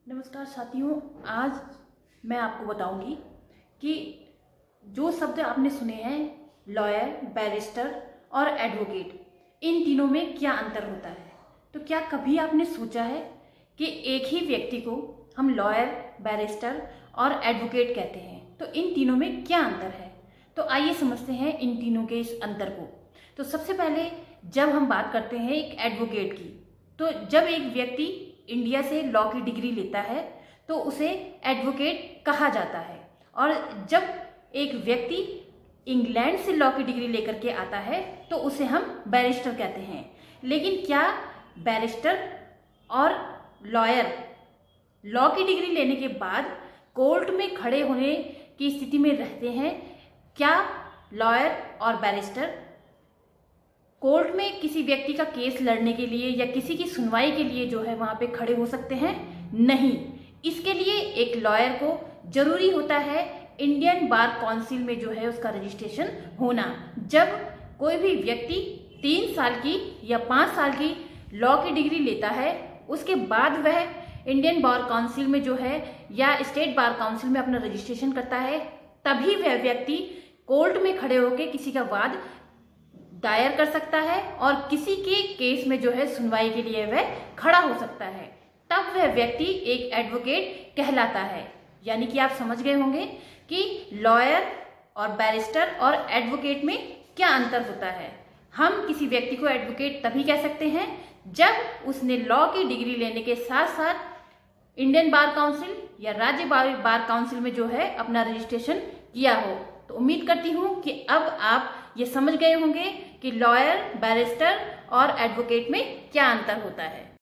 नमस्कार साथियों, आज मैं आपको बताऊंगी कि जो शब्द आपने सुने हैं लॉयर, बैरिस्टर और एडवोकेट, इन तीनों में क्या अंतर होता है। तो क्या कभी आपने सोचा है कि एक ही व्यक्ति को हम लॉयर, बैरिस्टर और एडवोकेट कहते हैं, तो इन तीनों में क्या अंतर है। तो आइए समझते हैं इन तीनों के इस अंतर को। तो सबसे पहले जब हम बात करते हैं एक एडवोकेट की, तो जब एक व्यक्ति इंडिया से लॉ की डिग्री लेता है तो उसे एडवोकेट कहा जाता है, और जब एक व्यक्ति इंग्लैंड से लॉ की डिग्री लेकर के आता है तो उसे हम बैरिस्टर कहते हैं। लेकिन क्या बैरिस्टर और लॉयर लॉ की डिग्री लेने के बाद कोर्ट में खड़े होने की स्थिति में रहते हैं? क्या लॉयर और बैरिस्टर कोर्ट में किसी व्यक्ति का केस लड़ने के लिए या किसी की सुनवाई के लिए जो है वहां पे खड़े हो सकते हैं? नहीं। इसके लिए एक लॉयर को जरूरी होता है इंडियन बार काउंसिल में जो है उसका रजिस्ट्रेशन होना। जब कोई भी व्यक्ति 3 साल की या 5 साल की लॉ की डिग्री लेता है, उसके बाद वह इंडियन बार काउंसिल में जो है या स्टेट बार काउंसिल में अपना रजिस्ट्रेशन करता है, तभी वह व्यक्ति कोर्ट में खड़े होकर किसी का वाद दायर कर सकता है और किसी के केस में जो है सुनवाई के लिए वह खड़ा हो सकता है। तब वह व्यक्ति एक एडवोकेट कहलाता है। यानी कि आप समझ गए होंगे कि लॉयर और बैरिस्टर और एडवोकेट में क्या अंतर होता है। हम किसी व्यक्ति को एडवोकेट तभी कह सकते हैं जब उसने लॉ की डिग्री लेने के साथ साथ इंडियन बार काउंसिल या राज्य बार काउंसिल में जो है अपना रजिस्ट्रेशन किया हो। तो उम्मीद करती हूँ कि अब आप ये समझ गए होंगे कि लॉयर, बैरिस्टर और एडवोकेट में क्या अंतर होता है।